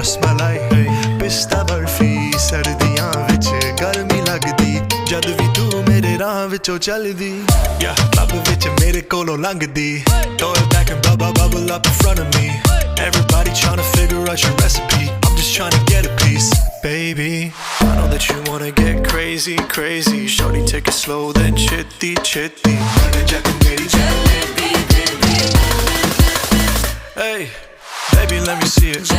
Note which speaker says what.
Speaker 1: रसमलाई पिस्ता बर्फी सर्दियां विच गर्मी लगदी जद भी तू मेरे राह विचों चलदी क्लब विच मेरे कोलों लंघदी throw it back and bubble up in front of me everybody trying to figure out your recipe I'm just trying to get a piece baby I know that you wanna get crazy shorty take it slow then chitty hey baby let me see it